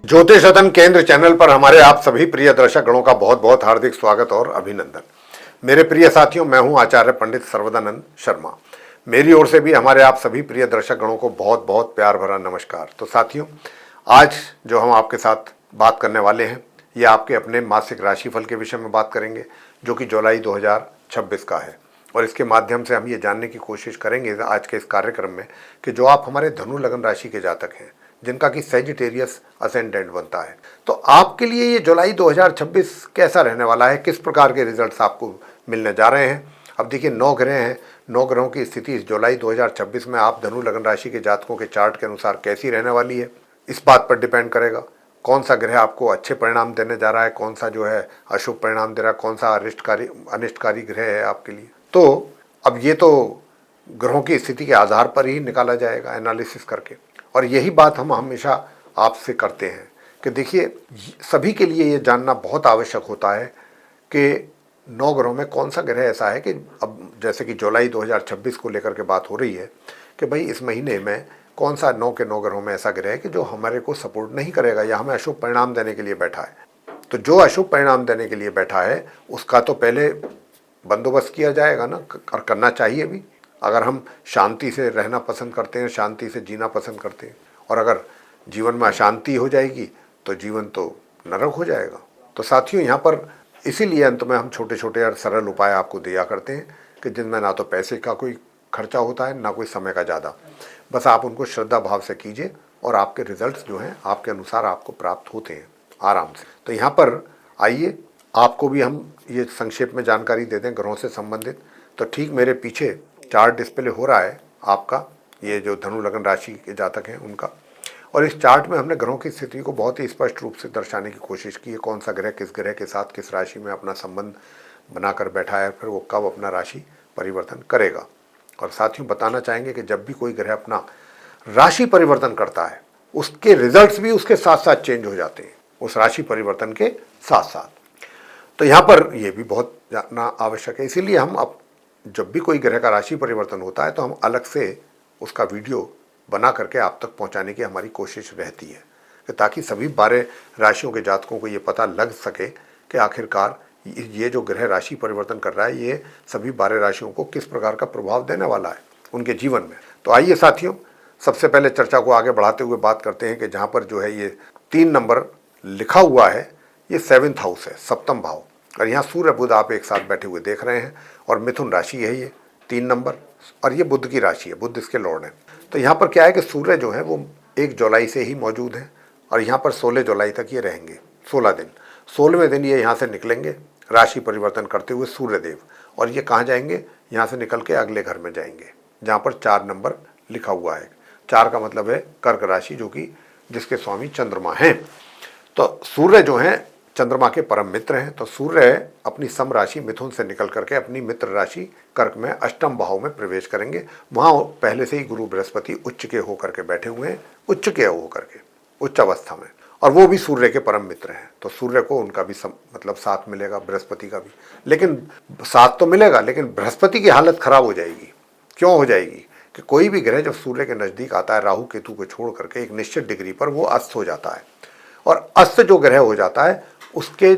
ज्योतिष सदन केंद्र चैनल पर हमारे आप सभी प्रिय दर्शक गणों का बहुत बहुत हार्दिक स्वागत और अभिनंदन। मेरे प्रिय साथियों, मैं हूं आचार्य पंडित सर्वदानंद शर्मा। मेरी ओर से भी हमारे आप सभी प्रिय दर्शक गणों को बहुत बहुत प्यार भरा नमस्कार। तो साथियों, आज जो हम आपके साथ बात करने वाले हैं, ये आपके अपने मासिक राशिफल के विषय में बात करेंगे, जो कि जुलाई 2026 का है। और इसके माध्यम से हम ये जानने की कोशिश करेंगे आज के इस कार्यक्रम में कि जो आप हमारे धनु लगन राशि के जातक हैं, जिनका कि सेजिटेरियस असेंडेंट बनता है, तो आपके लिए ये जुलाई 2026 कैसा रहने वाला है, किस प्रकार के रिजल्ट्स आपको मिलने जा रहे हैं। अब देखिए, 9 ग्रह हैं, 9 ग्रहों की स्थिति इस जुलाई 2026 में आप धनु लगन राशि के जातकों के चार्ट के अनुसार कैसी रहने वाली है, इस बात पर डिपेंड करेगा कौन सा ग्रह आपको अच्छे परिणाम देने जा रहा है, कौन सा जो है अशुभ परिणाम दे रहा है, कौन सा अनिष्टकारी ग्रह है आपके लिए। तो अब ये तो ग्रहों की स्थिति के आधार पर ही निकाला जाएगा एनालिसिस करके, और यही बात हम हमेशा आपसे करते हैं कि देखिए, सभी के लिए ये जानना बहुत आवश्यक होता है कि 9 ग्रहों में कौन सा ग्रह ऐसा है कि अब जैसे कि जुलाई 2026 को लेकर के बात हो रही है कि भाई इस महीने में कौन सा 9 के 9 ग्रहों में ऐसा ग्रह है कि जो हमारे को सपोर्ट नहीं करेगा या हमें अशुभ परिणाम देने के लिए बैठा है। तो जो अशुभ परिणाम देने के लिए बैठा है उसका तो पहले बंदोबस्त किया जाएगा ना, और करना चाहिए भी। अगर हम शांति से रहना पसंद करते हैं, शांति से जीना पसंद करते हैं, और अगर जीवन में अशांति हो जाएगी तो जीवन तो नरक हो जाएगा। तो साथियों, यहाँ पर इसीलिए अंत में हम छोटे छोटे और सरल उपाय आपको दिया करते हैं कि जिनमें ना तो पैसे का कोई खर्चा होता है, ना कोई समय का ज़्यादा। बस आप उनको श्रद्धा भाव से कीजिए और आपके रिजल्ट्स जो हैं आपके अनुसार आपको प्राप्त होते हैं आराम से। तो यहाँ पर आइए, आपको भी हम ये संक्षेप में जानकारी दे दें ग्रहों से संबंधित। तो ठीक मेरे पीछे चार्ट डिस्प्ले हो रहा है आपका, ये जो धनु लगन राशि के जातक हैं उनका, और इस चार्ट में हमने ग्रहों की स्थिति को बहुत ही स्पष्ट रूप से दर्शाने की कोशिश की है, कौन सा ग्रह किस ग्रह के साथ किस राशि में अपना संबंध बनाकर बैठा है, फिर वो कब अपना राशि परिवर्तन करेगा। और साथियों, बताना चाहेंगे कि जब भी कोई ग्रह अपना राशि परिवर्तन करता है, उसके रिजल्ट्स भी उसके साथ साथ चेंज हो जाते हैं, उस राशि परिवर्तन के साथ साथ। तो यहाँ पर यह भी बहुत जानना आवश्यक है। इसीलिए हम अब जब भी कोई ग्रह का राशि परिवर्तन होता है तो हम अलग से उसका वीडियो बना करके आप तक पहुंचाने की हमारी कोशिश रहती है, कि ताकि सभी 12 राशियों के जातकों को ये पता लग सके कि आखिरकार ये जो ग्रह राशि परिवर्तन कर रहा है ये सभी 12 राशियों को किस प्रकार का प्रभाव देने वाला है उनके जीवन में। तो आइए साथियों, सबसे पहले चर्चा को आगे बढ़ाते हुए बात करते हैं कि जहाँ पर जो है ये 3 नंबर लिखा हुआ है, ये 7th हाउस है, सप्तम भाव, और यहाँ सूर्य बुध आप एक साथ बैठे हुए देख रहे हैं, और मिथुन राशि है ये 3 नंबर, और ये बुध की राशि है, बुध इसके लॉर्ड है। तो यहाँ पर क्या है कि सूर्य जो है वो 1 जुलाई से ही मौजूद है, और यहाँ पर 16 जुलाई तक ये रहेंगे, 16 दिन। 16वें दिन ये यहाँ से निकलेंगे राशि परिवर्तन करते हुए सूर्यदेव, और ये कहाँ जाएंगे, यहाँ से निकल के अगले घर में जाएंगे जहाँ पर 4 नंबर लिखा हुआ है। 4 का मतलब है कर्क राशि, जो कि जिसके स्वामी चंद्रमा हैं। तो सूर्य जो हैं चंद्रमा के परम मित्र हैं। तो सूर्य अपनी सम राशि मिथुन से निकल करके अपनी मित्र राशि कर्क में अष्टम भाव में प्रवेश करेंगे। वहाँ पहले से ही गुरु बृहस्पति उच्च के होकर के बैठे हुए हैं, उच्च के होकर के उच्च अवस्था में, और वो भी सूर्य के परम मित्र हैं। तो सूर्य को उनका भी मतलब साथ मिलेगा, बृहस्पति का भी, लेकिन साथ तो मिलेगा, लेकिन बृहस्पति की हालत खराब हो जाएगी। क्यों हो जाएगी कि कोई भी ग्रह जब सूर्य के नज़दीक आता है, राहु केतु को छोड़ करके एक निश्चित डिग्री पर वो अस्त हो जाता है, और अस्त जो ग्रह हो जाता है उसकी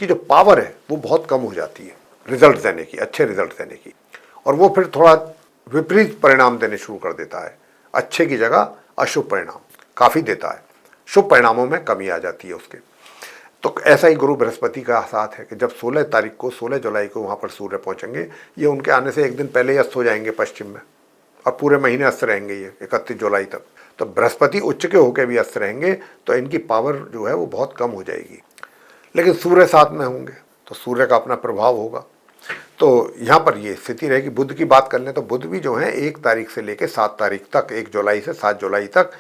जो पावर है वो बहुत कम हो जाती है रिजल्ट देने की, अच्छे रिजल्ट देने की, और वो फिर थोड़ा विपरीत परिणाम देने शुरू कर देता है। अच्छे की जगह अशुभ परिणाम काफ़ी देता है, शुभ परिणामों में कमी आ जाती है उसके। तो ऐसा ही गुरु बृहस्पति का साथ है कि जब 16 तारीख को 16 जुलाई को वहाँ पर सूर्य पहुँचेंगे, ये उनके आने से एक दिन पहले ही अस्त हो जाएंगे पश्चिम में, और पूरे महीने अस्त रहेंगे ये 31 जुलाई तक। तो बृहस्पति उच्च के होकर भी अस्त रहेंगे, तो इनकी पावर जो है वो बहुत कम हो जाएगी, लेकिन सूर्य साथ में होंगे तो सूर्य का अपना प्रभाव होगा। तो यहाँ पर ये स्थिति रहेगी। बुध की बात कर लें तो बुध भी जो है 1 तारीख से लेकर 7 तारीख तक, 1 जुलाई से 7 जुलाई तक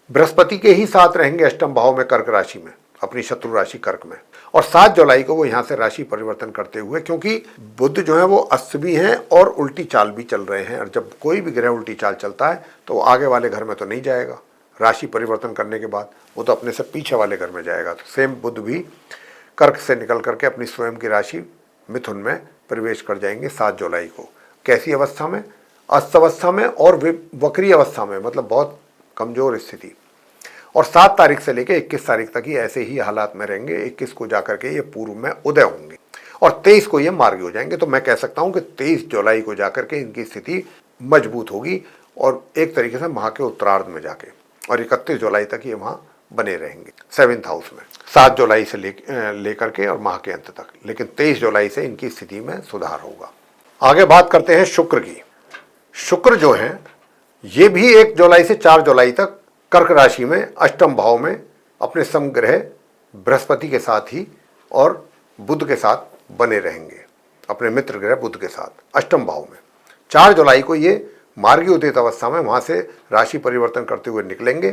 बृहस्पति के ही साथ रहेंगे अष्टम भाव में, कर्क राशि में, अपनी शत्रु राशि कर्क में, और 7 जुलाई को वो यहाँ से राशि परिवर्तन करते हुए, क्योंकि बुध जो है वो अस्त भी हैं और उल्टी चाल भी चल रहे हैं, और जब कोई भी ग्रह उल्टी चाल चलता है तो वो आगे वाले घर में तो नहीं जाएगा, राशि परिवर्तन करने के बाद वो तो अपने से पीछे वाले घर में जाएगा। तो सेम बुध भी कर्क से निकल करके अपनी स्वयं की राशि मिथुन में प्रवेश कर जाएंगे 7 जुलाई को। कैसी अवस्था में, अस्त अवस्था में और वक्री अवस्था में, मतलब बहुत कमज़ोर स्थिति। और 7 तारीख से लेकर 21 तारीख तक ही ऐसे ही हालात में रहेंगे। 21 को जाकर के ये पूर्व में उदय होंगे और 23 को ये मार्गी हो जाएंगे। तो मैं कह सकता हूं कि 23 जुलाई को जाकर के इनकी स्थिति मजबूत होगी और एक तरीके से माह के उत्तरार्ध में जाके, और 31 जुलाई तक ये वहां बने रहेंगे 7th हाउस में, 7 जुलाई से लेकर के और माह के अंत तक। लेकिन 23 जुलाई से इनकी स्थिति में सुधार होगा। आगे बात करते हैं शुक्र की। शुक्र जो है ये भी 1 जुलाई से 4 जुलाई तक कर्क राशि में अष्टम भाव में अपने समग्रह बृहस्पति के साथ ही और बुध के साथ बने रहेंगे, अपने मित्र ग्रह बुध के साथ अष्टम भाव में। 4 जुलाई को ये मार्गी उदित अवस्था में वहां से राशि परिवर्तन करते हुए निकलेंगे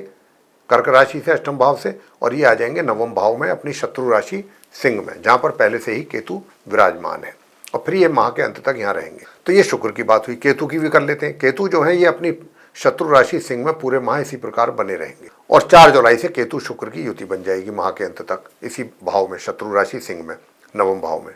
कर्क राशि से अष्टम भाव से, और ये आ जाएंगे नवम भाव में अपनी शत्रु राशि सिंह में, जहां पर पहले से ही केतु विराजमान है, और फिर ये माह के अंत तक यहाँ रहेंगे। तो ये शुक्र की बात हुई। केतु की भी कर लेते हैं। केतु जो है ये अपनी शत्रु राशि सिंह में पूरे माह इसी प्रकार बने रहेंगे और 4 जुलाई से केतु शुक्र की युति बन जाएगी माह के अंत तक इसी भाव में, शत्रु राशि सिंह में, नवम भाव में।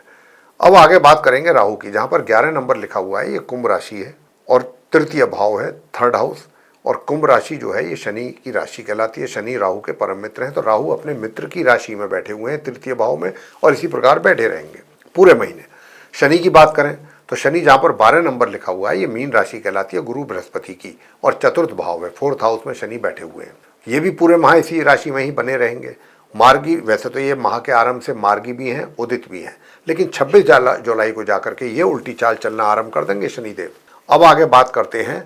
अब आगे बात करेंगे राहु की, जहां पर 11 नंबर लिखा हुआ है। ये कुंभ राशि है और तृतीय भाव है, 3rd हाउस, और कुंभ राशि जो है ये शनि की राशि कहलाती है। शनि राहु के परम मित्र हैं, तो राहु अपने मित्र की राशि में बैठे हुए हैं तृतीय भाव में, और इसी प्रकार बैठे रहेंगे पूरे महीने। शनि की बात करें तो शनि जहां पर 12 नंबर लिखा हुआ है ये मीन राशि कहलाती है गुरु बृहस्पति की, और 4th भाव है, 4th हाउस में शनि बैठे हुए हैं। ये भी पूरे माह इसी राशि में ही बने रहेंगे। मार्गी, वैसे तो ये माह के आरंभ से मार्गी भी हैं, उदित भी हैं, लेकिन 26 जुलाई को जाकर के ये उल्टी चाल चलना आरंभ कर देंगे शनिदेव। अब आगे बात करते हैं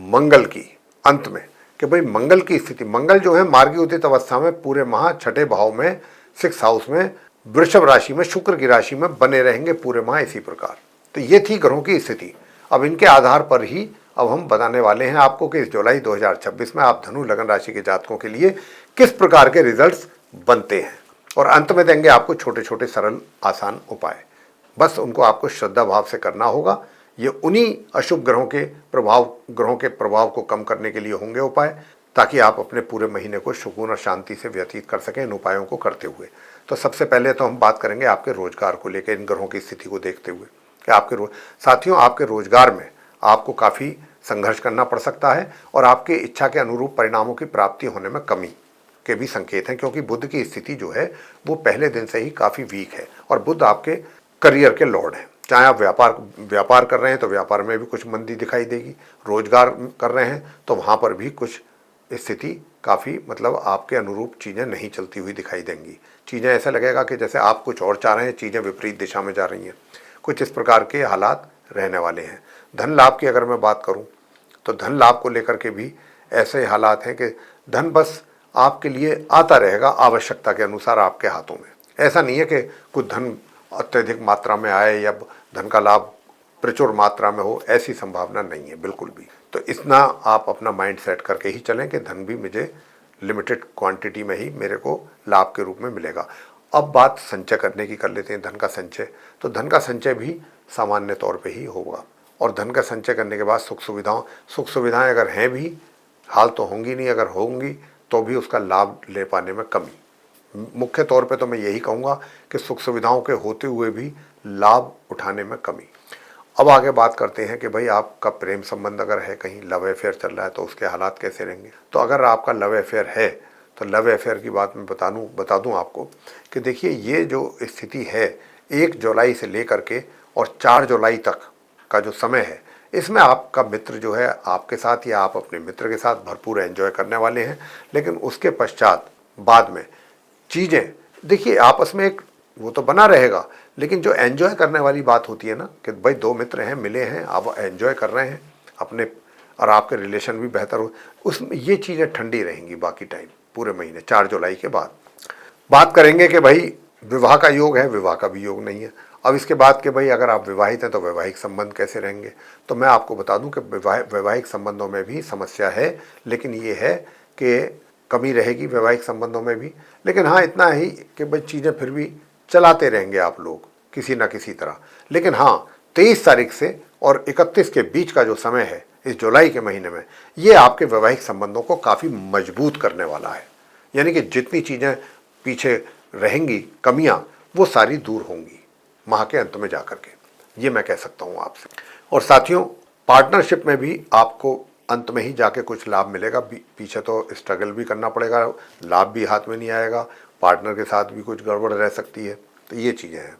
मंगल की अंत में, कि भाई मंगल की स्थिति, मंगल जो है मार्गी उदित अवस्था में पूरे माह 6ठे भाव में 6th हाउस में वृषभ राशि में शुक्र की राशि में बने रहेंगे पूरे माह इसी प्रकार। तो ये थी ग्रहों की स्थिति। अब इनके आधार पर ही अब हम बताने वाले हैं आपको कि इस जुलाई 2026 में आप धनु लगन राशि के जातकों के लिए किस प्रकार के रिजल्ट्स बनते हैं, और अंत में देंगे आपको छोटे छोटे सरल आसान उपाय। बस उनको आपको श्रद्धा भाव से करना होगा। ये उन्हीं अशुभ ग्रहों के प्रभाव को कम करने के लिए होंगे उपाय, ताकि आप अपने पूरे महीने को सुकून और शांति से व्यतीत कर सकें इन उपायों को करते हुए। तो सबसे पहले तो हम बात करेंगे आपके रोजगार को लेकर इन ग्रहों की स्थिति को देखते हुए कि आपके साथियों आपके रोजगार में आपको काफ़ी संघर्ष करना पड़ सकता है, और आपके इच्छा के अनुरूप परिणामों की प्राप्ति होने में कमी के भी संकेत हैं, क्योंकि बुध की स्थिति जो है वो पहले दिन से ही काफ़ी वीक है, और बुध आपके करियर के लॉर्ड हैं। चाहे आप व्यापार कर रहे हैं तो व्यापार में भी कुछ मंदी दिखाई देगी, रोजगार कर रहे हैं तो वहाँ पर भी कुछ स्थिति काफ़ी मतलब आपके अनुरूप चीज़ें नहीं चलती हुई दिखाई देंगी। चीज़ें ऐसा लगेगा कि जैसे आप कुछ और चाह रहे हैं, चीज़ें विपरीत दिशा में जा रही हैं। कुछ इस प्रकार के हालात रहने वाले हैं। धन लाभ की अगर मैं बात करूं तो धन लाभ को लेकर के भी ऐसे हालात हैं कि धन बस आपके लिए आता रहेगा आवश्यकता के अनुसार आपके हाथों में। ऐसा नहीं है कि कुछ धन अत्यधिक मात्रा में आए या धन का लाभ प्रचुर मात्रा में हो, ऐसी संभावना नहीं है बिल्कुल भी। तो इतना आप अपना माइंड सेट करके ही चलें कि धन भी मुझे लिमिटेड क्वांटिटी में ही मेरे को लाभ के रूप में मिलेगा। अब बात संचय करने की कर लेते हैं, धन का संचय। तो धन का संचय भी सामान्य तौर पे ही होगा, और धन का संचय करने के बाद सुख सुविधाएं अगर हैं भी, हाल तो होंगी नहीं, अगर होंगी तो भी उसका लाभ ले पाने में कमी। मुख्य तौर पे तो मैं यही कहूँगा कि सुख सुविधाओं के होते हुए भी लाभ उठाने में कमी। अब आगे बात करते हैं कि भाई आपका प्रेम संबंध अगर है, कहीं लव अफेयर चल रहा है तो उसके हालात कैसे रहेंगे। तो अगर आपका लव अफेयर है तो लव अफेयर की बात मैं बता दूं आपको कि देखिए ये जो स्थिति है 1 जुलाई से लेकर के और 4 जुलाई तक का जो समय है, इसमें आपका मित्र जो है आपके साथ या आप अपने मित्र के साथ भरपूर एंजॉय करने वाले हैं। लेकिन उसके पश्चात बाद में चीज़ें देखिए आपस में एक वो तो बना रहेगा, लेकिन जो एंजॉय करने वाली बात होती है ना कि भाई 2 मित्र हैं, मिले हैं, आप एंजॉय कर रहे हैं अपने, और आपके रिलेशन भी बेहतर हो, उसमें ये चीज़ें ठंडी रहेंगी बाकी टाइम पूरे महीने 4 जुलाई के बाद। बात करेंगे कि भाई विवाह का योग है, विवाह का भी योग नहीं है। अब इसके बाद कि भाई अगर आप विवाहित हैं तो वैवाहिक संबंध कैसे रहेंगे। तो मैं आपको बता दूं कि वैवाहिक संबंधों में भी समस्या है, लेकिन ये है कि कमी रहेगी वैवाहिक संबंधों में भी। लेकिन हाँ इतना ही कि भाई चीज़ें फिर भी चलाते रहेंगे आप लोग किसी ना किसी तरह। लेकिन हाँ 23 तारीख से और 31 के बीच का जो समय है इस जुलाई के महीने में, ये आपके वैवाहिक संबंधों को काफ़ी मजबूत करने वाला है। यानी कि जितनी चीज़ें पीछे रहेंगी कमियां, वो सारी दूर होंगी माह के अंत में जाकर के, ये मैं कह सकता हूँ आपसे। और साथियों पार्टनरशिप में भी आपको अंत में ही जाके कुछ लाभ मिलेगा, पीछे तो स्ट्रगल भी करना पड़ेगा, लाभ भी हाथ में नहीं आएगा, पार्टनर के साथ भी कुछ गड़बड़ रह सकती है। तो ये चीज़ें हैं।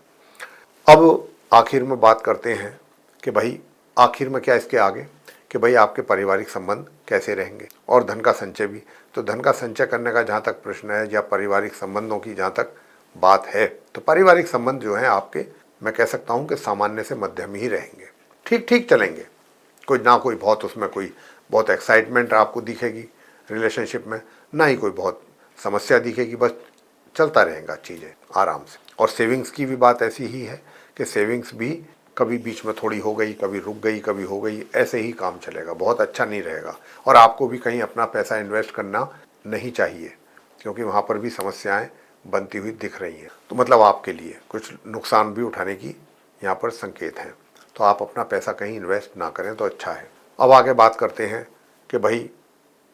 अब आखिर में बात करते हैं कि भाई आखिर में क्या इसके आगे, कि भाई आपके पारिवारिक संबंध कैसे रहेंगे और धन का संचय भी। तो धन का संचय करने का जहाँ तक प्रश्न है या पारिवारिक संबंधों की जहाँ तक बात है, तो पारिवारिक संबंध जो हैं आपके, मैं कह सकता हूँ कि सामान्य से मध्यम ही रहेंगे, ठीक ठीक चलेंगे। कोई ना कोई बहुत उसमें कोई बहुत एक्साइटमेंट आपको दिखेगी रिलेशनशिप में, ना ही कोई बहुत समस्या दिखेगी, बस चलता रहेगा चीज़ें आराम से। और सेविंग्स की भी बात ऐसी ही है कि सेविंग्स भी कभी बीच में थोड़ी हो गई, कभी रुक गई, कभी हो गई, ऐसे ही काम चलेगा, बहुत अच्छा नहीं रहेगा। और आपको भी कहीं अपना पैसा इन्वेस्ट करना नहीं चाहिए, क्योंकि वहाँ पर भी समस्याएं बनती हुई दिख रही हैं। तो मतलब आपके लिए कुछ नुकसान भी उठाने की यहाँ पर संकेत हैं। तो आप अपना पैसा कहीं इन्वेस्ट ना करें तो अच्छा है। अब आगे बात करते हैं कि भाई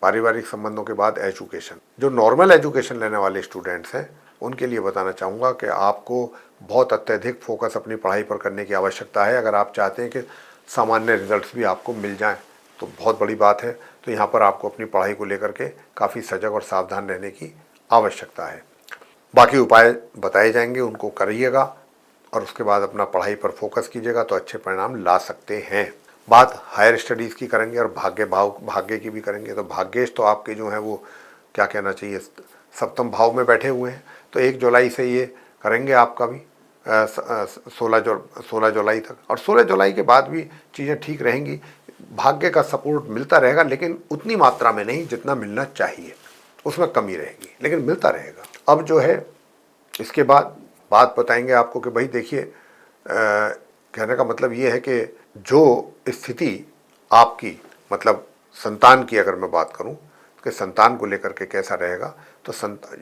पारिवारिक संबंधों के बाद एजुकेशन, जो नॉर्मल एजुकेशन लेने वाले स्टूडेंट्स हैं उनके लिए बताना चाहूँगा कि आपको बहुत अत्यधिक फोकस अपनी पढ़ाई पर करने की आवश्यकता है। अगर आप चाहते हैं कि सामान्य रिजल्ट्स भी आपको मिल जाएं तो बहुत बड़ी बात है। तो यहाँ पर आपको अपनी पढ़ाई को लेकर के काफ़ी सजग और सावधान रहने की आवश्यकता है। बाकी उपाय बताए जाएंगे, उनको करिएगा और उसके बाद अपना पढ़ाई पर फोकस कीजिएगा तो अच्छे परिणाम ला सकते हैं। बात हायर स्टडीज़ की करेंगे और भाग्य की भी करेंगे। तो भाग्येश तो आपके जो हैं वो क्या कहना चाहिए, सप्तम भाव में बैठे हुए हैं। तो 1 जुलाई से ये करेंगे आपका भी 16 जुलाई तक, और 16 जुलाई के बाद भी चीज़ें ठीक रहेंगी। भाग्य का सपोर्ट मिलता रहेगा, लेकिन उतनी मात्रा में नहीं जितना मिलना चाहिए, उसमें कमी रहेगी, लेकिन मिलता रहेगा। अब जो है इसके बाद बात बताएंगे आपको कि भाई देखिए, कहने का मतलब ये है कि जो स्थिति आपकी, मतलब संतान की अगर मैं बात करूं कि संतान को लेकर के कैसा रहेगा, तो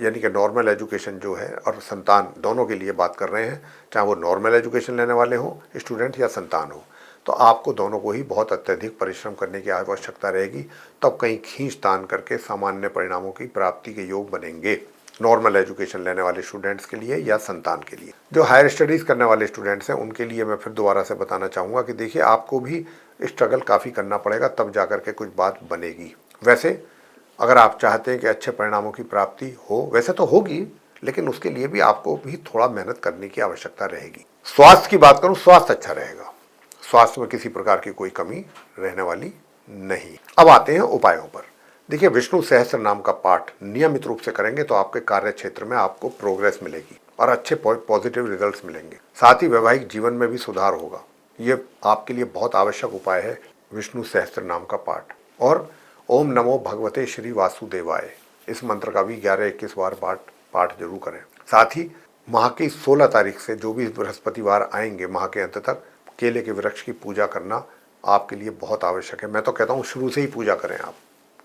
यानी कि नॉर्मल एजुकेशन जो है और संतान दोनों के लिए बात कर रहे हैं, चाहे वो नॉर्मल एजुकेशन लेने वाले हों स्टूडेंट या संतान हो, तो आपको दोनों को ही बहुत अत्यधिक परिश्रम करने की आवश्यकता रहेगी, तब कहीं खींच तान करके सामान्य परिणामों की प्राप्ति के योग बनेंगे, नॉर्मल एजुकेशन लेने वाले स्टूडेंट्स के लिए या संतान के लिए। जो हायर स्टडीज़ करने वाले स्टूडेंट्स हैं उनके लिए मैं फिर दोबारा से बताना चाहूँगा कि देखिए आपको भी स्ट्रगल काफ़ी करना पड़ेगा, तब जा कर के कुछ बात बनेगी। वैसे अगर आप चाहते हैं कि अच्छे परिणामों की प्राप्ति हो, वैसे तो होगी, लेकिन उसके लिए भी आपको भी थोड़ा मेहनत करने की आवश्यकता रहेगी। स्वास्थ्य की बात करूँ, स्वास्थ्य अच्छा रहेगा, स्वास्थ्य में किसी प्रकार की कोई कमी रहने वाली नहीं। अब आते हैं उपायों पर। देखिए, विष्णु सहस्त्र नाम का पाठ नियमित रूप से करेंगे तो आपके कार्य क्षेत्र में आपको प्रोग्रेस मिलेगी और अच्छे पॉजिटिव रिजल्ट्स मिलेंगे। साथ ही वैवाहिक जीवन में भी सुधार होगा। ये आपके लिए बहुत आवश्यक उपाय है विष्णु सहस्त्र नाम का पाठ। और ओम नमो भगवते श्री वासुदेवाय, इस मंत्र का भी 11-21 बार पाठ जरूर करें। साथ ही माह की 16 तारीख से जो भी बृहस्पतिवार आएंगे माह के अंत तक, केले के वृक्ष की पूजा करना आपके लिए बहुत आवश्यक है। मैं तो कहता हूँ शुरू से ही पूजा करें आप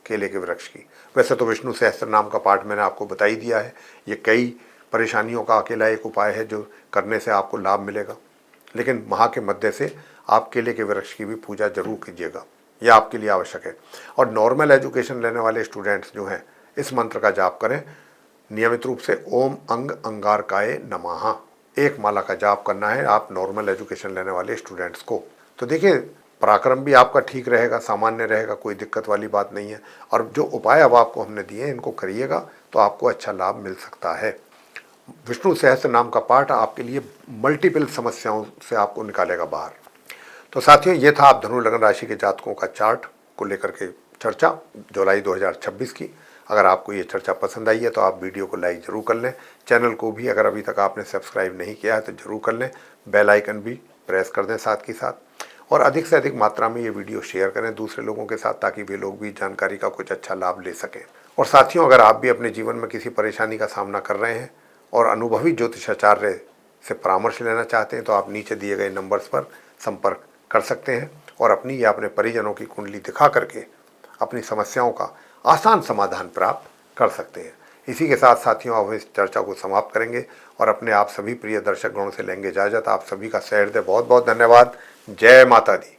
केले के वृक्ष की। वैसे तो विष्णु सहस्त्र नाम का पाठ मैंने आपको बता ही दिया है, ये कई परेशानियों का अकेला एक उपाय है जो करने से आपको लाभ मिलेगा, लेकिन माह के मध्य से आप केले के वृक्ष की भी पूजा जरूर कीजिएगा, यह आपके लिए आवश्यक है। और नॉर्मल एजुकेशन लेने वाले स्टूडेंट्स जो हैं इस मंत्र का जाप करें नियमित रूप से, ओम अंग अंगारकाय नमः, एक माला का जाप करना है आप नॉर्मल एजुकेशन लेने वाले स्टूडेंट्स को। तो देखिए पराक्रम भी आपका ठीक रहेगा, सामान्य रहेगा, कोई दिक्कत वाली बात नहीं है। और जो उपाय अब आपको हमने दिए इनको करिएगा तो आपको अच्छा लाभ मिल सकता है। विष्णु सहस्त्र नाम का पाठ आपके लिए मल्टीपल समस्याओं से आपको निकालेगा बाहर। तो साथियों, ये था आप धनु लग्न राशि के जातकों का चार्ट को लेकर के चर्चा जुलाई 2026 की। अगर आपको ये चर्चा पसंद आई है तो आप वीडियो को लाइक ज़रूर कर लें, चैनल को भी अगर अभी तक आपने सब्सक्राइब नहीं किया है तो ज़रूर कर लें, बेल आइकन भी प्रेस कर दें साथ के साथ, और अधिक से अधिक मात्रा में ये वीडियो शेयर करें दूसरे लोगों के साथ, ताकि वे लोग भी जानकारी का कुछ अच्छा लाभ ले सकें। और साथियों, अगर आप भी अपने जीवन में किसी परेशानी का सामना कर रहे हैं और अनुभवी ज्योतिषाचार्य से परामर्श लेना चाहते हैं तो आप नीचे दिए गए नंबर्स पर संपर्क कर सकते हैं और अपनी या अपने परिजनों की कुंडली दिखा करके अपनी समस्याओं का आसान समाधान प्राप्त कर सकते हैं। इसी के साथ साथियों, अब इस चर्चा को समाप्त करेंगे और अपने आप सभी प्रिय दर्शक गणों से लेंगे इजाज़त। आप सभी का सहृदय बहुत बहुत धन्यवाद। जय माता दी।